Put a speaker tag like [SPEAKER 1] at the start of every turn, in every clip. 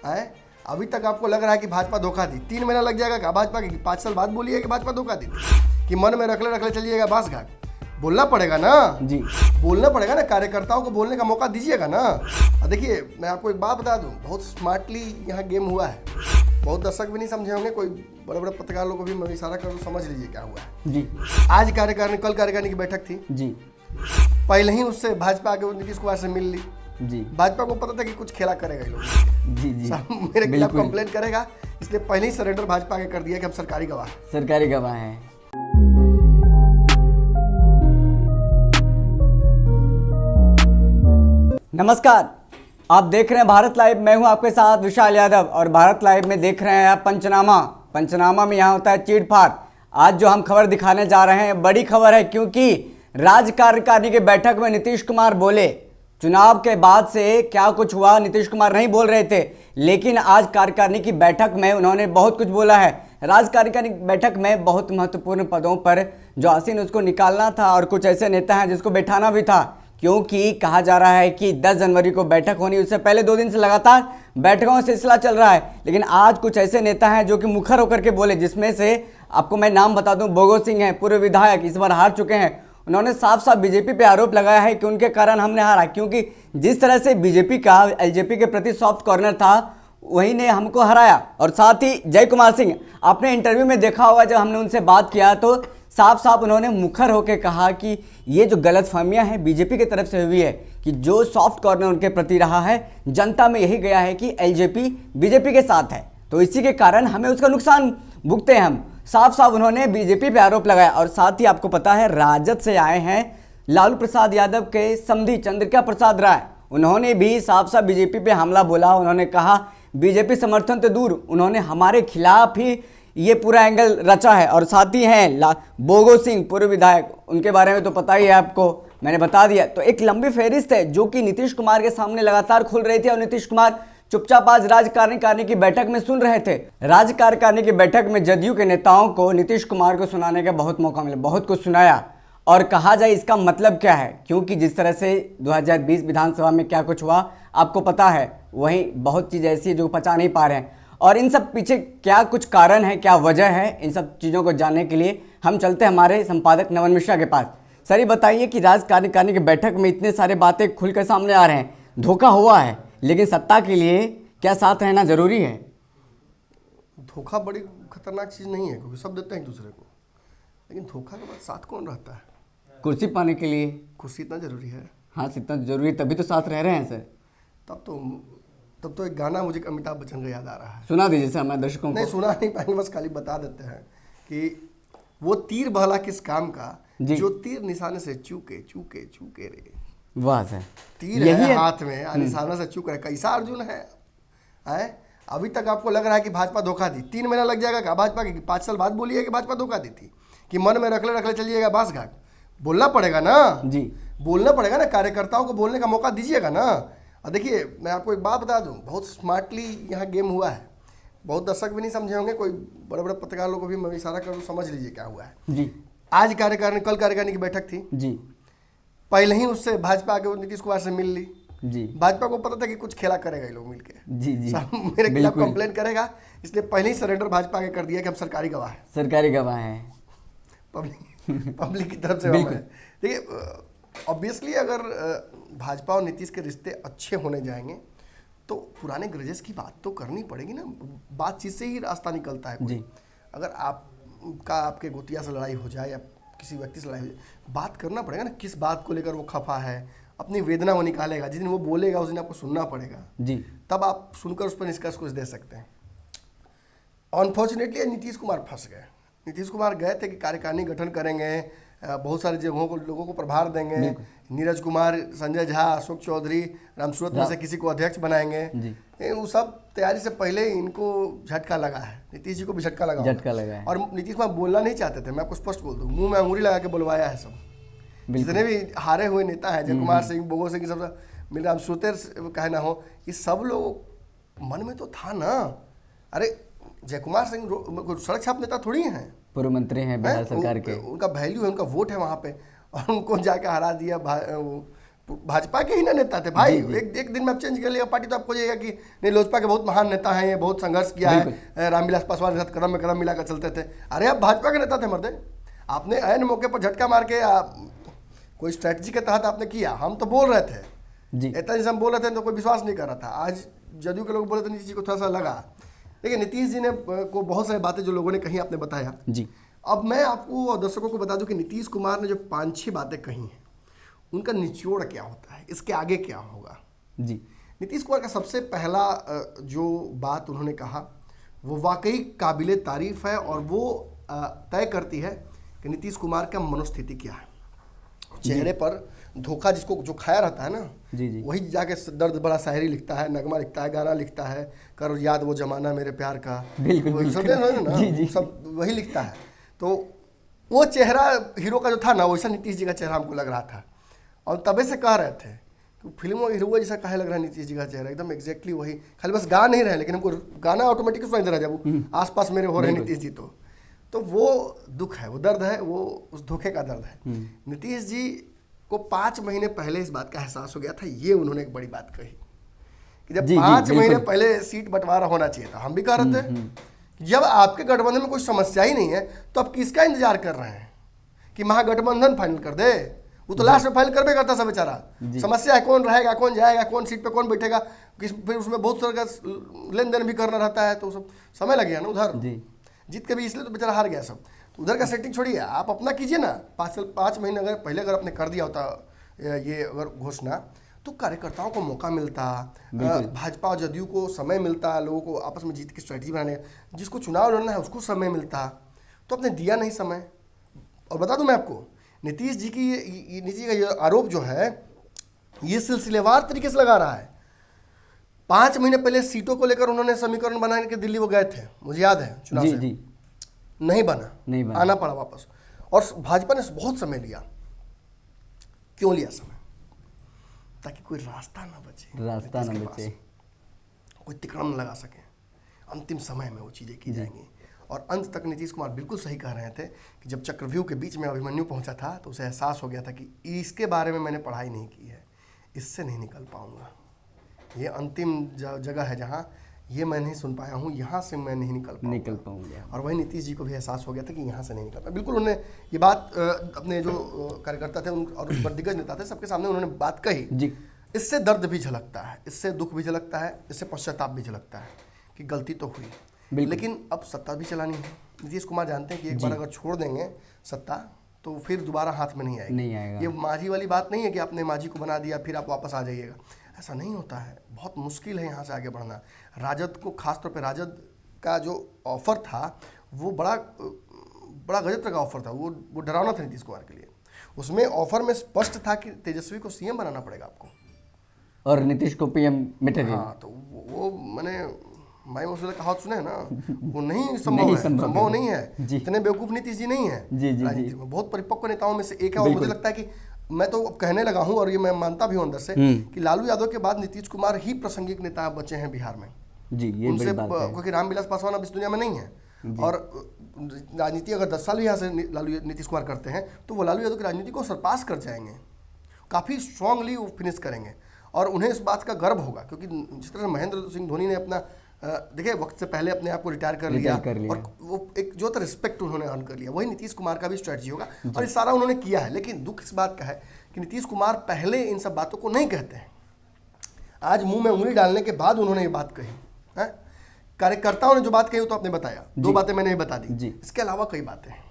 [SPEAKER 1] है। अभी तक आपको लग रहा है कि भाजपा धोखा दी। 3 महीना लग जाएगा क्या भाजपा के? 5 साल बाद बोलिए कि भाजपा धोखा दी कि मन में रखले चलिएगा बास घाट। बोलना पड़ेगा ना
[SPEAKER 2] जी,
[SPEAKER 1] बोलना पड़ेगा ना, कार्यकर्ताओं को बोलने का मौका दीजिएगा ना। देखिए मैं आपको एक बात बता दूं, बहुत स्मार्टली यहाँ गेम हुआ है। बहुत दर्शक भी नहीं समझे होंगे, कोई बड़े बड़े पत्रकार लोगों को भी मैं इशारा करूँ, समझ लीजिए क्या हुआ है
[SPEAKER 2] जी।
[SPEAKER 1] आज कार्यकारिणी, कल कार्यकारिणी की बैठक थी
[SPEAKER 2] जी,
[SPEAKER 1] पहले ही उससे भाजपा आगे नीतीश कुमार से मिल ली।
[SPEAKER 2] जी,
[SPEAKER 1] भाजपा को पता था कि कुछ खेला करेगा ये लोग,
[SPEAKER 2] जी, जी,
[SPEAKER 1] मेरे खिलाफ कंप्लेन करेगा, इसलिए पहले ही सरेंडर भाजपा आगे कर दिया कि हम सरकारी गवाह
[SPEAKER 2] हैं। नमस्कार, आप देख रहे हैं भारत लाइव। मैं हूं आपके साथ विशाल यादव और भारत लाइव में देख रहे हैं आप पंचनामा में यहाँ होता है चीड़-फाड़। आज जो हम खबर दिखाने जा रहे हैं बड़ी खबर है, क्योंकि राज्य कार्यकारिणी की बैठक में नीतीश कुमार बोले। चुनाव के बाद से क्या कुछ हुआ नीतीश कुमार नहीं बोल रहे थे, लेकिन आज कार्यकारिणी की बैठक में उन्होंने बहुत कुछ बोला है। राज्य कार्यकारिणी बैठक में बहुत महत्वपूर्ण पदों पर जो आसीन उसको निकालना था और कुछ ऐसे नेता हैं जिसको बैठाना भी था, क्योंकि कहा जा रहा है कि 10 जनवरी को बैठक होनी। उससे पहले 2 दिन से लगातार बैठकों का सिलसिला चल रहा है, लेकिन आज कुछ ऐसे नेता हैं जो कि मुखर होकर के बोले, जिसमें से आपको मैं नाम बता दूं, बोगो सिंह हैं, पूर्व विधायक, इस बार हार चुके हैं। उन्होंने साफ साफ बीजेपी पे आरोप लगाया है कि उनके कारण हमने हारा, क्योंकि जिस तरह से बीजेपी का एलजेपी के प्रति सॉफ्ट कॉर्नर था वही ने हमको हराया। और साथ ही जय कुमार सिंह, आपने इंटरव्यू में देखा होगा जब हमने उनसे बात किया तो साफ साफ उन्होंने मुखर होकर कहा कि ये जो गलतफहमियां हैं बीजेपी की तरफ से हुई है, कि जो सॉफ्ट कॉर्नर उनके प्रति रहा है, जनता में यही गया है कि एलजेपी बीजेपी के साथ है, तो इसी के कारण हमें उसका नुकसान भुगते हैं हम। साफ साफ उन्होंने बीजेपी पे आरोप लगाया। और साथ ही आपको पता है राजद से आए हैं लालू प्रसाद यादव के समधी चंद्रिका प्रसाद राय, उन्होंने भी साफ साफ बीजेपी पे हमला बोला। उन्होंने कहा बीजेपी समर्थन से दूर, उन्होंने हमारे खिलाफ ही ये पूरा एंगल रचा है। और साथ ही हैं बोगो सिंह, पूर्व विधायक, उनके बारे में तो पता ही है आपको, मैंने बता दिया। तो एक लंबी फहरिस्त है जो कि नीतीश कुमार के सामने लगातार खुल रही थी और नीतीश कुमार चुपचाप आज राज्य कार्यकारिणी की बैठक में सुन रहे थे। राज्य कार्यकारिणी की बैठक में जदयू के नेताओं को नीतीश कुमार को सुनाने का बहुत मौका मिला, बहुत कुछ सुनाया। और कहा जाए इसका मतलब क्या है, क्योंकि जिस तरह से 2020 विधानसभा में क्या कुछ हुआ आपको पता है, वहीं बहुत चीज़ ऐसी है जो पचा नहीं पा रहे हैं। और इन सब पीछे क्या कुछ कारण है, क्या वजह है, इन सब चीज़ों को जानने के लिए हम चलते हैं हमारे संपादक नवन मिश्रा के पास। सर ये बताइए कि राज्य कार्यकारिणी की बैठक में इतने सारे बातें खुलकर सामने आ रहे हैं, धोखा हुआ है, लेकिन सत्ता के लिए क्या साथ रहना जरूरी है?
[SPEAKER 1] धोखा बड़ी खतरनाक चीज़ नहीं है, क्योंकि सब देते हैं एक दूसरे को, लेकिन धोखा के बाद साथ कौन रहता है?
[SPEAKER 2] कुर्सी पाने के लिए
[SPEAKER 1] कुर्सी इतना जरूरी है।
[SPEAKER 2] हाँ, इतना जरूरी, तभी तो साथ रह रहे हैं सर।
[SPEAKER 1] तब तो एक गाना मुझे अमिताभ बच्चन का याद आ रहा है।
[SPEAKER 2] सुना दीजिए सर हमारे दर्शकों को।
[SPEAKER 1] नहीं सुना नहीं पाएंगे, बस खाली बता देते हैं कि वो तीर भला किस काम का जो तीर निशाने से चूके चूके चूके रे।
[SPEAKER 2] वाह सर,
[SPEAKER 1] तीर यही है हाथ में, निशाने से चूक रहे। कैसा अर्जुन है? अभी तक आपको लग रहा है कि भाजपा धोखा दी। 3 महीना लग जाएगा क्या भाजपा के? 5 साल बाद बोलिए कि भाजपा धोखा दी थी कि मन में रखले चलिएगा बास घाट। बोलना पड़ेगा ना
[SPEAKER 2] जी, बोलना
[SPEAKER 1] पड़ेगा ना, कार्यकर्ताओं को बोलने का मौका दीजिएगा ना। और देखिए मैं आपको एक बात बता दूं, बहुत स्मार्टली यहाँ गेम हुआ है। बहुत दर्शक भी नहीं समझे होंगे, कोई बड़े बड़े पत्रकार लोगों को भी मैं इशारा करूँ, समझ लीजिए क्या हुआ है
[SPEAKER 2] जी।
[SPEAKER 1] आज कार्यकारिणी, कल कार्यकारिणी की बैठक थी
[SPEAKER 2] जी,
[SPEAKER 1] पहले ही उससे भाजपा आगे नीतीश कुमार से मिल ली।
[SPEAKER 2] जी,
[SPEAKER 1] भाजपा को पता था कि कुछ खेला करेगा ये लोग मिलके,
[SPEAKER 2] जी, जी,
[SPEAKER 1] मेरे खिलाफ कंप्लेन करेगा, इसलिए पहले ही सरेंडर भाजपा आगे कर दिया कि हम सरकारी गवाह हैं पब्लिक की तरफ से। देखिए ऑब्वियसली अगर भाजपा और नीतीश के रिश्ते अच्छे होने जाएंगे तो पुराने ग्रजेस की बात तो करनी पड़ेगी ना। बातचीत से ही रास्ता निकलता है जी। अगर आपके गोतिया से लड़ाई हो जाए या किसी व्यक्ति से लड़ाई हो जाए, बात करना पड़ेगा ना, किस बात को लेकर वो खफा है, अपनी वेदना वो निकालेगा। जिस दिन वो बोलेगा उस दिन आपको सुनना पड़ेगा जी, तब आप सुनकर उस पर निष्कर्ष कुछ दे सकते हैं। अनफॉर्चुनेटली नीतीश कुमार फंस गए। नीतीश कुमार गए थे कि कार्यकारिणी गठन करेंगे, बहुत सारे जगहों को लोगों को प्रभार देंगे, नीरज कुमार, संजय झा, अशोक चौधरी, रामसूरत में से किसी को अध्यक्ष बनाएंगे। वो सब तैयारी से पहले इनको झटका लगा है, नीतीश जी को भी झटका लगा है। और नीतीश कुमार बोलना नहीं चाहते थे, मैं आपको स्पष्ट बोल दूँ, मुंह में अंगूरी लगा के बुलवाया है सब। जितने भी हारे हुए नेता हैं, जय कुमार सिंह, बोगो सिंह, सब मिल रामसूरत कहना हो, ये सब लोग मन में तो था ना। अरे जय कुमार सिंह सड़क छाप नेता थोड़ी हैं,
[SPEAKER 2] पूर्व मंत्री हैं बिहार सरकार के,
[SPEAKER 1] उनका वैल्यू है, उनका वोट है वहाँ पे, और उनको जाके हरा दिया भाजपा के ही ना नेता थे भाई। एक दिन में आप चेंज कर लिया पार्टी तो आप खोजिएगा कि नहीं लोजपा के बहुत महान नेता हैं, ये बहुत संघर्ष किया है, रामविलास पासवान के साथ कदम में कदम मिलाकर चलते थे। अरे आप भाजपा के नेता थे मर्दे, आपने ऐन मौके पर झटका मार के कोई स्ट्रैटेजी के तहत आपने किया। हम तो बोल रहे थे जी, इतना जैसे हम बोल रहे थे तो कोई विश्वास नहीं कर रहा था। आज जदयू के लोग बोले थे नीतीश जी को थोड़ा सा लगा, देखिए नीतीश जी ने को बहुत सारी बातें जो लोगों ने कही आपने बताया जी। अब मैं आपको और दर्शकों को बता दूं कि नीतीश कुमार ने जो 5-6 बातें कही हैं उनका निचोड़ क्या होता है, इसके आगे क्या होगा जी। नीतीश कुमार का सबसे पहला जो बात उन्होंने कहा वो वाकई काबिले तारीफ है और वो तय करती है कि नीतीश कुमार का मनोस्थिति क्या है। चेहरे पर धोखा जिसको जो खाया रहता है ना जी, वही जाके दर्द भरा शायरी लिखता है, नगमा लिखता है, गाना लिखता है, करो याद वो जमाना मेरे प्यार का, बिल्कुल ना जी, सब वही लिखता है। तो वो चेहरा हीरो का जो था ना वैसा नीतीश जी का चेहरा हमको लग रहा था और तबे से कह रहे थे कि फिल्मों हीरो जैसा काहे लग रहा है नीतीश जी का चेहरा, एकदम एग्जैक्टली वही, खाली बस गा नहीं रहे लेकिन हमको गाना ऑटोमेटिक सुनाई दे रहा है जब आसपास मेरे हो रहे हैं नीतीश जी। तो वो दुख है, वो दर्द है, वो उस धोखे का दर्द है। नीतीश जी को 5 महीने पहले इस बात का एहसास हो गया था। ये उन्होंने एक बड़ी बात कही कि जब 5 महीने पहले सीट बंटवारा होना चाहिए था, हम भी कह रहे थे जब आपके गठबंधन में कोई समस्या ही नहीं है तो आप किसका इंतजार कर रहे हैं कि महागठबंधन फाइनल कर दे। वो तो लास्ट में फाइनल कर भी करता सब बेचारा। समस्या है कौन रहेगा, कौन जाएगा, कौन सीट पे कौन बैठेगा, फिर उसमें बहुत सारा लेन देन भी करना रहता है, तो सब समय लग गया ना उधर। जीत के भी इसलिए तो बेचारा हार गया सब। तो उधर का सेटिंग छोड़िए, आप अपना कीजिए ना। 5 महीने अगर पहले अगर आपने कर दिया होता ये अगर घोषणा तो कार्यकर्ताओं को मौका मिलता, भाजपा और जदयू को समय मिलता, लोगों को आपस में जीत की स्ट्रैटेजी बनाने, जिसको चुनाव लड़ना है उसको समय मिलता, तो आपने दिया नहीं समय। और बता दूं मैं आपको नीतीश जी का ये आरोप जो है ये सिलसिलेवार तरीके से लगा रहा है। 5 महीने पहले सीटों को लेकर उन्होंने समीकरण बनाने के दिल्ली वो गए थे, मुझे याद है चुनाव से जी। नहीं बना, आना पड़ा वापस। और भाजपा ने बहुत समय लिया। क्यों लिया समय? ताकि कोई रास्ता ना बचे, कोई तिकड़म न लगा सके। अंतिम समय में वो चीज़ें की जाएंगी। और अंत तक नीतीश कुमार बिल्कुल सही कह रहे थे कि जब चक्रव्यूह के बीच में अभिमन्यु पहुंचा था तो उसे एहसास हो गया था कि इसके बारे में मैंने पढ़ाई नहीं की है, इससे नहीं निकल पाऊंगा। ये अंतिम जगह है जहाँ ये मैं नहीं सुन पाया हूँ, यहाँ से मैं नहीं निकल पाऊंगा। और वही नीतीश जी को भी एहसास हो गया था कि यहाँ से नहीं निकल पाया। बिल्कुल उन्होंने ये बात अपने जो कार्यकर्ता थे और दिग्गज नेता थे सबके सामने उन्होंने बात कही जी। इससे दर्द भी झलकता है, इससे दुख भी झलकता है, इससे पश्चाताप भी झलकता है कि गलती तो हुई, लेकिन अब सत्ता भी चलानी है। नीतीश कुमार जानते हैं कि एक बार अगर छोड़ देंगे सत्ता तो फिर दोबारा हाथ में नहीं आएगा। ये माझी वाली बात नहीं है कि आपने माझी को बना दिया फिर आप वापस आ जाइएगा, ऐसा नहीं होता है। बहुत मुश्किल है यहाँ से आगे बढ़ना। राजद को, खासतौर पे राजद का जो ऑफर था वो बड़ा गजब का ऑफर था, वो डरावना था नीतीश कुमार के लिए। उसमें ऑफर में स्पष्ट था कि तेजस्वी को सीएम बनाना पड़ेगा आपको
[SPEAKER 2] और नीतीश को पीएम मटेरियल।
[SPEAKER 1] हाँ, तो वो मैंने माई मौसूल कहावत सुने ना, वो नहीं संभव नहीं है। इतने बेवकूफ़ नीतीश जी नहीं है राजनीति में, बहुत परिपक्व नेताओं में से एक है। और मुझे लगता है कि मैं तो कहने लगा हूं और ये मैं मानता भी हूं अंदर से कि लालू यादव के बाद नीतीश कुमार ही प्रासंगिक नेता बचे हैं बिहार में जी। ये उनसे क्योंकि रामविलास पासवान अब इस दुनिया में नहीं है और राजनीति अगर 10 साल यहाँ से नीतीश कुमार करते हैं तो वो लालू यादव की राजनीति को सरपास कर जाएंगे, काफ़ी स्ट्रांगली वो फिनिश करेंगे और उन्हें इस बात का गर्व होगा। क्योंकि जिस तरह महेंद्र सिंह धोनी ने अपना देखिए वक्त से पहले अपने आप को रिटायर कर लिया और वो एक जो था रिस्पेक्ट उन्होंने अर्न कर लिया, वही नीतीश कुमार का भी स्ट्रेटजी होगा और ये सारा उन्होंने किया है। लेकिन दुख इस बात का है कि नीतीश कुमार पहले इन सब बातों को नहीं कहते हैं, आज मुंह में उंगली डालने के बाद उन्होंने ये बात कही है। कार्यकर्ताओं ने जो बात कही वो तो आपने बताया, 2 बातें मैंने बता दी, इसके अलावा कई बातें हैं।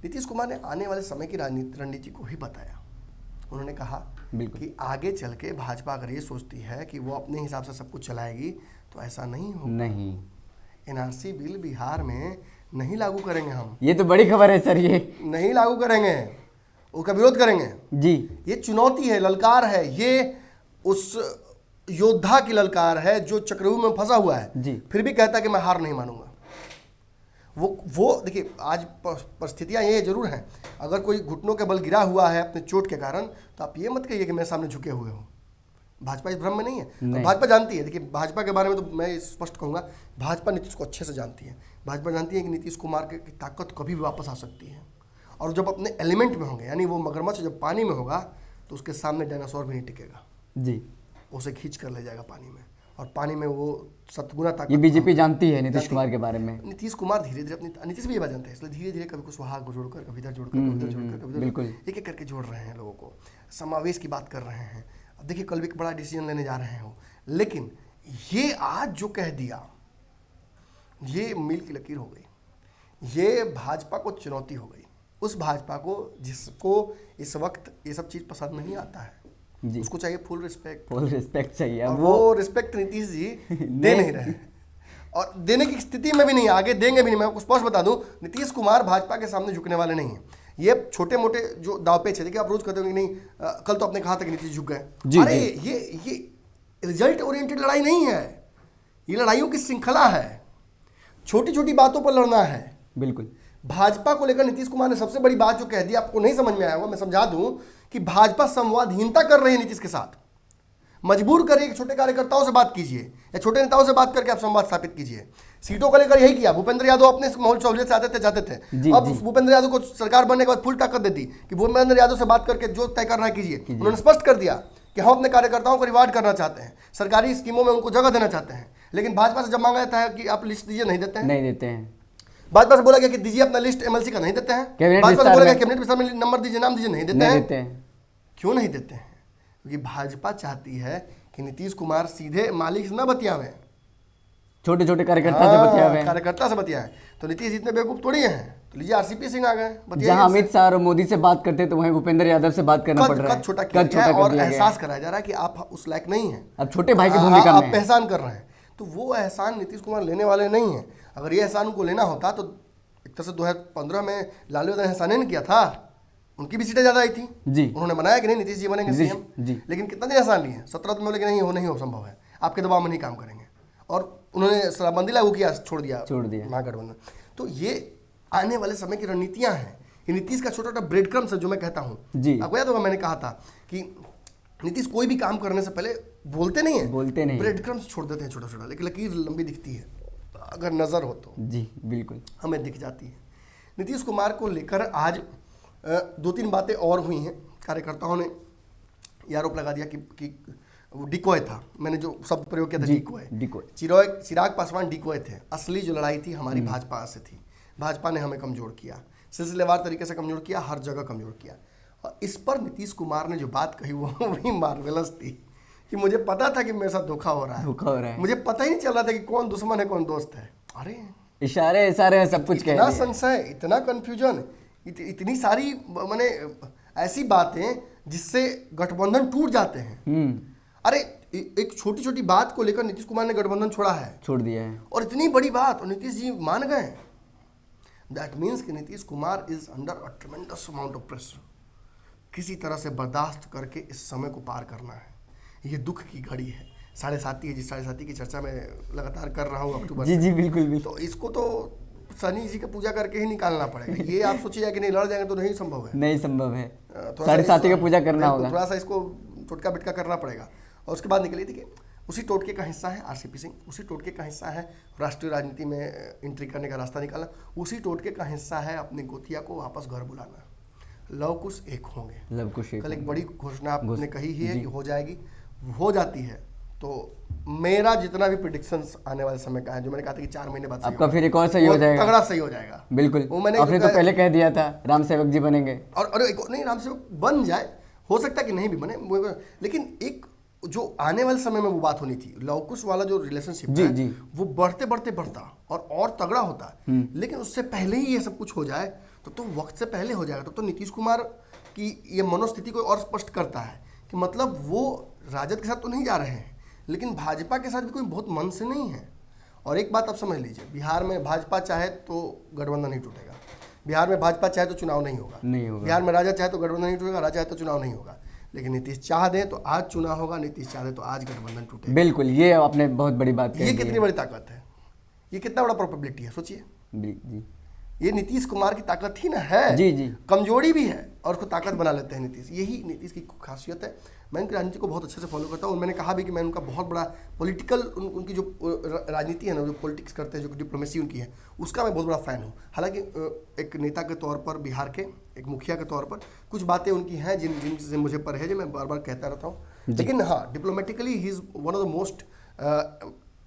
[SPEAKER 1] नीतीश कुमार ने आने वाले समय की रणनीति को ही बताया। उन्होंने कहा कि आगे चल के भाजपा अगर ये सोचती है कि वो अपने हिसाब से सब कुछ चलाएगी तो ऐसा नहीं होगा। एनआरसी बिल बिहार में नहीं लागू करेंगे हम।
[SPEAKER 2] ये तो बड़ी खबर है सर, ये
[SPEAKER 1] नहीं लागू करेंगे, उसका विरोध करेंगे
[SPEAKER 2] जी। ये
[SPEAKER 1] चुनौती है, ललकार है, ये उस योद्धा की ललकार है जो चक्रव्यूह में फंसा हुआ है जी। फिर भी कहता है कि मैं हार नहीं मानूंगा। वो देखिए आज परिस्थितियां ये जरूर हैं, अगर कोई घुटनों के बल गिरा हुआ है अपने चोट के कारण तो आप ये मत कहिए कि मेरे सामने झुके हुए हो। भाजपा इस भ्रम में नहीं है। भाजपा जानती है, देखिए भाजपा के बारे में तो मैं स्पष्ट कहूँगा, भाजपा नीतीश को अच्छे से जानती है। भाजपा जानती है कि नीतीश कुमार की ताकत कभी भी वापस आ सकती है और जब अपने एलिमेंट में होंगे, यानी वो मगरमच्छ जब पानी में होगा तो उसके सामने डायनासोर भी नहीं टिकेगा,
[SPEAKER 2] जी।
[SPEAKER 1] उसे खींच कर ले जाएगा पानी में, और पानी में वो सतगुना ताकत।
[SPEAKER 2] ये बीजेपी जानती है नीतीश कुमार के बारे में।
[SPEAKER 1] नीतीश कुमार धीरे धीरे अपनी, नीतीश भी ये बात जानते हैं, इसलिए धीरे धीरे कभी कुछ वहाँ को जोड़कर, कभी इधर जोड़कर, कभी इधर जोड़कर, कभी
[SPEAKER 2] बिल्कुल।
[SPEAKER 1] इधर, एक एक करके जोड़ रहे हैं लोगों को, समावेश की बात कर रहे हैं। अब देखिए कल भी एक बड़ा डिसीजन लेने जा रहे हैं वो, लेकिन ये आज जो कह दिया, ये मील की लकीर हो गई, ये भाजपा को चुनौती हो गई, उस भाजपा को जिसको इस वक्त ये सब चीज़ पसंद नहीं आता है
[SPEAKER 2] जी।
[SPEAKER 1] उसको चाहिए फुल रिस्पेक्ट।
[SPEAKER 2] फुल रिस्पेक्ट चाहिए। अब
[SPEAKER 1] वो रिस्पेक्ट नीतीश जी दे नहीं रहे हैं, और देने की स्थिति में भी नहीं है, आगे देंगे भी नहीं। मैं आपको स्पष्ट बता दूं, नीतीश कुमार भाजपा के सामने झुकने वाले नहीं हैं। ये छोटे मोटे जो दावपेच है, देखिए आप रोज कहते हो कि नहीं, कल तो आपने कहा था कि नीतीश झुक गए। अरे ये रिजल्ट ओरिएंटेड लड़ाई नहीं है, ये लड़ाइयों की श्रृंखला है, छोटी छोटी बातों पर लड़ना है।
[SPEAKER 2] बिल्कुल।
[SPEAKER 1] भाजपा को लेकर नीतीश कुमार ने सबसे बड़ी बात जो कह दी, आपको नहीं समझ में आया होगा, मैं समझा दूं कि भाजपा संवादहीनता कर रही है नीतीश के साथ। मजबूर करिए कि छोटे कार्यकर्ताओं से बात कीजिए या छोटे नेताओं से बात करके आप संवाद स्थापित कीजिए। सीटों को लेकर यही किया, भूपेंद्र यादव अपने माहौल सहूलियत से आते थे, जाते थे। अब भूपेंद्र यादव को सरकार बनने के बाद फुल ताकत दे दी कि भूपेंद्र यादव से बात करके जो तय करना है कीजिए। उन्होंने स्पष्ट कर दिया कि हम अपने कार्यकर्ताओं को रिवार्ड करना चाहते हैं, सरकारी स्कीमों में उनको जगह देना चाहते हैं। लेकिन भाजपा से जब मांगा जाता है कि आप लिस्ट दीजिए, नहीं देते हैं,
[SPEAKER 2] नहीं देते हैं।
[SPEAKER 1] भाजपा से बोला गया कि दीजिए अपना लिस्ट एमएलसी का, नहीं देते हैं। भाजपा से बोला गया कैबिनेट विस्तार में नंबर दीजिए, नाम दीजिए, नहीं देते हैं। क्यों नहीं देते हैं? क्योंकि भाजपा चाहती है कि नीतीश कुमार सीधे मालिक से न बतियावे,
[SPEAKER 2] छोटे छोटे कार्यकर्ता से बतियावे,
[SPEAKER 1] कार्यकर्ता से बतियाए। तो नीतीश इतने बेवकूफ थोड़ी हैं, तो लीजिए आरसीपी सिंह आ गए,
[SPEAKER 2] जहां अमित शाह और मोदी से बात करते तो वहीं भूपेंद्र यादव से बात करना पड़ रहा है।
[SPEAKER 1] कद छोटा किया गया और एहसास कराया जा रहा है कि आप उस लायक नहीं हैं,
[SPEAKER 2] अब छोटे भाई की भूमिका में
[SPEAKER 1] आप एहसान कर रहे हैं। तो वो एहसान नीतीश कुमार लेने वाले नहीं है। अगर ये एहसान उनको लेना होता तो एक तरह से 2015 में लालू यादव ने एहसान नहीं किया था, उनकी भी सीटें ज्यादा आई थी
[SPEAKER 2] जी।
[SPEAKER 1] उन्होंने बनाया कि नहीं नीतीश जी बनेंगे सीएम जी। लेकिन कितना दिन एहसान लिए? 17 में बोले कि नहीं वो नहीं हो संभव है, आपके दबाव में नहीं काम करेंगे, और उन्होंने शराबबंदी लागू किया, छोड़ दिया महागठबंधन। तो ये आने वाले समय की रणनीतियां हैं। ये नीतीश का छोटा छोटा ब्रेड क्रम्स है जो मैं कहता हूँ जी। आपको याद होगा मैंने कहा था कि नीतीश कोई भी काम करने से पहले बोलते नहीं है, ब्रेड क्रम्स छोड़ देते हैं छोटा छोटा, लेकिन लकीर लंबी दिखती है अगर नजर हो तो जी, बिल्कुल हमें दिख जाती है। नीतीश कुमार को लेकर आज 2-3 बातें और हुई हैं। कार्यकर्ताओं ने ये आरोप लगा दिया कि वो डिकोय था, मैंने जो शब्द प्रयोग किया था डिकोय। चिराग पासवान डिकोय थे। असली जो लड़ाई थी हमारी भाजपा से थी, भाजपा ने हमें कमजोर किया, सिलसिलेवार तरीके से कमजोर किया, हर जगह कमजोर किया। और इस पर नीतीश कुमार ने जो बात कही वो भी मार्वेलस थी कि मुझे पता था कि मेरे साथ धोखा हो रहा है, मुझे पता ही नहीं चल रहा था कि कौन दुश्मन है कौन दोस्त है। अरे
[SPEAKER 2] इशारे इशारे सब कुछ
[SPEAKER 1] इतना संशय, इतना कंफ्यूजन, इतनी सारी माने ऐसी बातें जिससे गठबंधन टूट जाते हैं। अरे एक छोटी छोटी बात को लेकर नीतीश कुमार ने गठबंधन छोड़ दिया है, और इतनी बड़ी बात, और नीतीश जी मान गए। दैट मीन्स कि Nitish Kumar is under a ट्रेमेंडस amount of pressure. किसी तरह से बर्दाश्त करके इस समय को पार करना है। ये दुख की घड़ी है। 7.5 है, जिस 7.5 की चर्चा मैं लगातार कर रहा हूँ अक्टूबर
[SPEAKER 2] जी बिल्कुल।
[SPEAKER 1] तो इसको तो शनि जी का पूजा करके ही निकालना पड़ेगा। ये आप सोचिए कि नहीं लड़ जाएंगे तो नहीं संभव है,
[SPEAKER 2] नहीं संभव है। 7.5 का पूजा करना होगा,
[SPEAKER 1] थोड़ा सा इसको टोटका बिटका करना पड़ेगा। और उसके बाद निकली थी कि उसी टोटके का हिस्सा है आरसीपी सिंह, उसी टोटके का हिस्सा है राष्ट्रीय राजनीति में एंट्री करने का रास्ता निकालना, उसी टोटके का हिस्सा है अपने गोतिया को वापस घर बुलाना। लव कुश एक होंगे,
[SPEAKER 2] लव कुश
[SPEAKER 1] कल एक बड़ी घोषणा आपने कही ही है कि हो जाएगी, हो जाती है। तो मेरा जितना भी प्रेडिक्शंस आने वाले समय का है, जो मैंने कहा था कि 4 महीने बाद
[SPEAKER 2] आपका फिर एक और सही हो जाएगा,
[SPEAKER 1] तगड़ा सही हो जाएगा।
[SPEAKER 2] बिल्कुल, वो मैंने आपने तो पहले कह दिया था राम सेवक जी बनेंगे,
[SPEAKER 1] और नहीं, राम सेवक बन जाए, हो सकता है कि नहीं भी बने, लेकिन एक जो आने वाले समय में वो बात होनी थी, लवकुश वाला जो रिलेशनशिप है वो बढ़ते बढ़ते बढ़ता और तगड़ा होता है। लेकिन उससे पहले ही ये सब कुछ हो जाए तो वक्त से पहले हो जाएगा। तो नीतीश कुमार की ये मनोस्थिति को और स्पष्ट करता है कि मतलब वो राजद के साथ तो नहीं जा रहे हैं, लेकिन भाजपा के साथ भी कोई बहुत मन से नहीं है। और एक बात आप समझ लीजिए, बिहार में भाजपा चाहे तो गठबंधन नहीं टूटेगा, बिहार में भाजपा चाहे तो चुनाव नहीं होगा, बिहार में राजा चाहे तो गठबंधन नहीं टूटेगा, राजा चाहे तो चुनाव नहीं होगा। लेकिन नीतीश चाह दे तो आज चुनाव होगा, नीतीश चाह दे तो आज गठबंधन टूटेगा।
[SPEAKER 2] बिल्कुल, ये आपने बहुत बड़ी बात कही।
[SPEAKER 1] ये कितनी बड़ी ताकत है, ये कितना बड़ा प्रोबेबिलिटी है, सोचिए। ये नीतीश कुमार की ताकत ही ना है,
[SPEAKER 2] जी जी,
[SPEAKER 1] कमजोरी भी है और उसको ताकत बना लेते हैं नीतीश। यही नीतीश की खासियत है। मैं उनकी राजनीति को बहुत अच्छे से फॉलो करता हूँ और मैंने कहा भी कि मैं उनका बहुत बड़ा पॉलिटिकल उनकी जो राजनीति है ना, जो पॉलिटिक्स करते हैं, जो डिप्लोमेसी उनकी है, उसका मैं बहुत बड़ा फ़ैन हूँ। हालांकि एक नेता के तौर पर, बिहार के एक मुखिया के तौर पर कुछ बातें उनकी हैं जिनसे मुझे परहेज है, मैं बार बार कहता रहता हूँ। लेकिन हाँ, diplomatically he is one of the most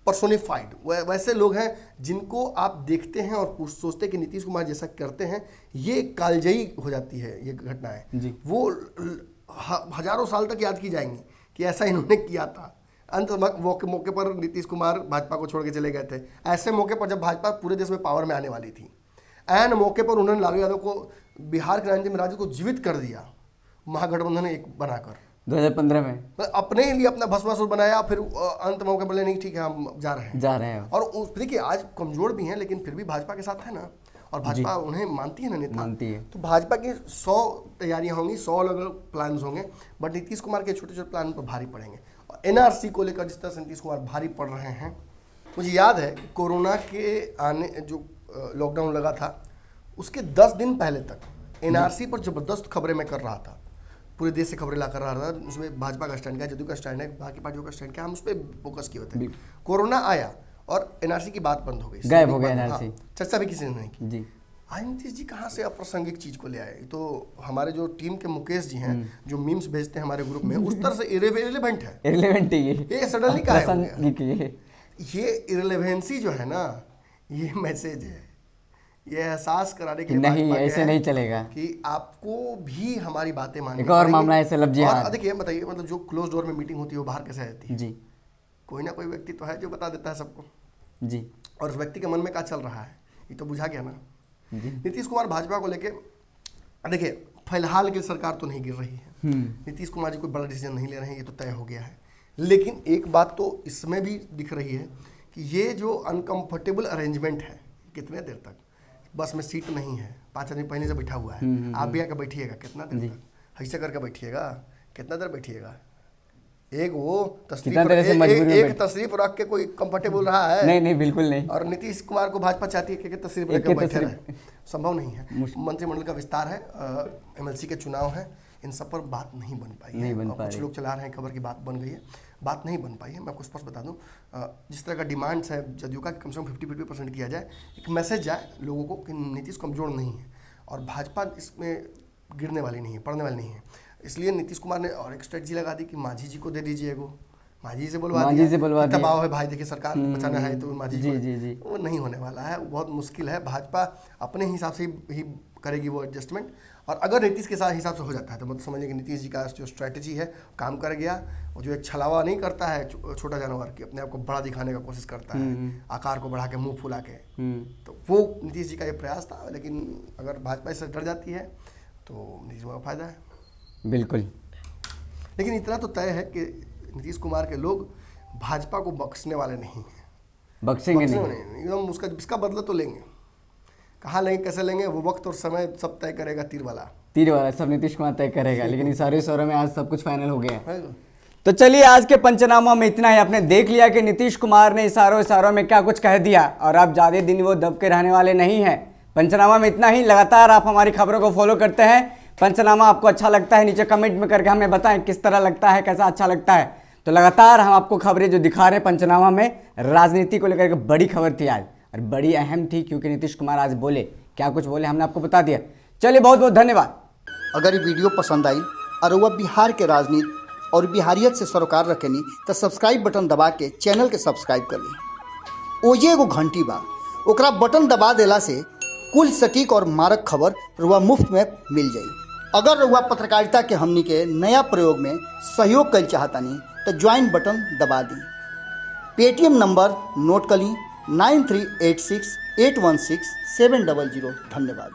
[SPEAKER 1] personified. वैसे लोग हैं जिनको आप देखते हैं और सोचते हैं कि नीतीश कुमार जैसा करते हैं, ये कालजयी हो जाती है ये घटनाएं। वो हजारों साल तक याद की जाएंगी कि ऐसा इन्होंने किया था। अंत मौके पर नीतीश कुमार भाजपा को छोड़ के चले गए थे। ऐसे मौके पर जब भाजपा पूरे देश में पावर में आने वाली थी, ऐन मौके पर उन्होंने लालू यादव को, बिहार के राजनीति में राज्य को जीवित कर दिया, महागठबंधन एक बनाकर
[SPEAKER 2] 2015 में
[SPEAKER 1] अपने लिए अपना भस्मासुर बनाया। फिर अंत मौके पर नहीं, ठीक है हम जा रहे हैं। और देखिए आज कमजोर भी हैं लेकिन फिर भी भाजपा के साथ है ना, और भाजपा उन्हें मानती है ना, नेता
[SPEAKER 2] मानती है।
[SPEAKER 1] तो भाजपा की 100 तैयारियां होंगी, 100 अलग अलग प्लान्स होंगे, बट नीतीश कुमार के छोटे छोटे प्लान पर भारी पड़ेंगे। और एनआरसी को लेकर जिस तरह से नीतीश कुमार भारी पड़ रहे हैं, मुझे याद है कि कोरोना के आने जो लॉकडाउन लगा था उसके 10 दिन पहले तक एनआरसी पर जबरदस्त खबरें मैं कर रहा था, पूरे देश से खबरें ला कर रहा था। उसमें भाजपा का स्टैंड क्या, जदयू का स्टैंड है, बाकी पार्टियों का स्टैंड क्या, हम उस पर फोकस किए होते हैं। कोरोना आया और एनआरसी की बात बंद हो गई,
[SPEAKER 2] गायब हो गया एनआरसी,
[SPEAKER 1] चर्चा भी किसी ने नहीं की
[SPEAKER 2] जी।
[SPEAKER 1] आज नीतीश जी कहाँ से अप्रासंगिक चीज को ले आए? तो हमारे जो टीम के मुकेश जी हैं, जो मीम्स भेजते हैं हमारे ग्रुप में, उस तरह से इरेलेवेंट है।
[SPEAKER 2] इरेलेवेंट है
[SPEAKER 1] ये सडनली क्या है?
[SPEAKER 2] है
[SPEAKER 1] ये इरेलेवेंसी जो है ना, ये मैसेज है, ये एहसास कराने के
[SPEAKER 2] नहीं, ऐसे नहीं चलेगा
[SPEAKER 1] कि आपको भी हमारी बातें माननी।
[SPEAKER 2] एक और मामला है सैलभ जी।
[SPEAKER 1] और देखिए बताइए, मतलब जो क्लोज डोर में मीटिंग होती है वो बाहर कैसे रहती है?
[SPEAKER 2] जी,
[SPEAKER 1] कोई ना कोई व्यक्ति तो है जो बता देता है सबको
[SPEAKER 2] जी,
[SPEAKER 1] और उस व्यक्ति के मन में क्या चल रहा है ये तो बुझा गया ना। नीतीश कुमार भाजपा को लेके देखिए, फिलहाल की सरकार तो नहीं गिर रही है, नीतीश कुमार जी कोई बड़ा डिसीजन नहीं ले रहे हैं, ये तो तय हो गया है। लेकिन एक बात तो इसमें भी दिख रही है कि ये जो अनकंफर्टेबल अरेंजमेंट है, कितने देर तक बस में सीट नहीं है, 5 आदमी पहले से बैठा हुआ है, आप भी आकर बैठिएगा कितना देर तक, ऐसे करके बैठिएगा, कितना देर बैठिएगा? एक वो एक तशरीफ रख के कोई कंफर्टेबल रहा है?
[SPEAKER 2] नहीं, बिल्कुल नहीं।
[SPEAKER 1] और नीतीश कुमार को भाजपा चाहती है कि तशरीफ रख के बैठे रहे, संभव नहीं है। मंत्रिमंडल का विस्तार है, एमएलसी के चुनाव है, इन सब पर बात नहीं बन पाई है। कुछ लोग चला रहे हैं खबर की बात बन गई है, बात नहीं बन पाई है। मैं आपको स्पष्ट बता दूं, जिस तरह का डिमांड्स है जदयू का, कम से कम 50% किया जाए, एक मैसेज जाए लोगों को कि नीतीश कमजोर नहीं है और भाजपा इसमें गिरने वाली नहीं है, पड़ने वाली नहीं है। इसलिए नीतीश कुमार ने और एक स्ट्रेटजी लगा दी कि माझी जी को दे दीजिए, माझी जी से बुलवा दिया, दबाव है भाई, देखिए सरकार बचाना है तो माझी जी को, वो नहीं होने वाला है, बहुत मुश्किल है। भाजपा अपने हिसाब से ही करेगी वो एडजस्टमेंट, और अगर नीतीश के साथ हिसाब से हो जाता है तो मतलब समझिए कि नीतीश जी का जो स्ट्रैटेजी है काम कर गया। और जो एक छलावा नहीं करता है छोटा जानवर की, अपने आप को बड़ा दिखाने का कोशिश करता है, आकार को बढ़ा के, मुंह फुला के, तो वो नीतीश जी का ये प्रयास था। लेकिन अगर भाजपा इससे डर जाती है तो नीतीश कुमार का फायदा है, बिल्कुल। लेकिन इतना तो तय है कि नीतीश कुमार के लोग भाजपा को बख्शने वाले नहीं हैं,
[SPEAKER 2] बख्शेंगे नहीं
[SPEAKER 1] एकदम। इसका बदला तो लेंगे, कहाँ लेंगे, कैसे लेंगे, वो वक्त और समय सब तय करेगा। तीर वाला
[SPEAKER 2] सब नीतीश कुमार तय करेगा। लेकिन इशारे शोरों में आज सब कुछ फाइनल हो गया है। तो चलिए आज के पंचनामा में इतना ही। आपने देख लिया कि नीतीश कुमार ने इशारों में क्या कुछ कह दिया, और आप ज़्यादा दिन वो दब के रहने वाले नहीं हैं। पंचनामा में इतना ही। लगातार आप हमारी खबरों को फॉलो करते हैं। पंचनामा आपको अच्छा लगता है, नीचे कमेंट में करके हमें बताएं किस तरह लगता है, कैसा अच्छा लगता है। तो लगातार हम आपको खबरें जो दिखा रहे हैं पंचनामा में, राजनीति को लेकर बड़ी खबर थी आज, और बड़ी अहम थी क्योंकि नीतीश कुमार आज बोले, क्या कुछ बोले हमने आपको बता दिया। चलिए बहुत बहुत धन्यवाद।
[SPEAKER 3] अगर ये वीडियो पसंद आई और वह बिहार के राजनीति और बिहारियत से सरोकार रखेनी तो सब्सक्राइब बटन दबा के चैनल के सब्सक्राइब कर ली। ओजे एगो घंटी बा, ओकरा बटन दबा देला से कुल सटीक और मारक खबर रुआ मुफ्त में मिल जाई। अगर रुआ पत्रकारिता के हमनी के नया प्रयोग में सहयोग कर चाहतानी तो ज्वाइन बटन दबा दी। पेटीएम नंबर नोट कर ली 9386816700। धन्यवाद।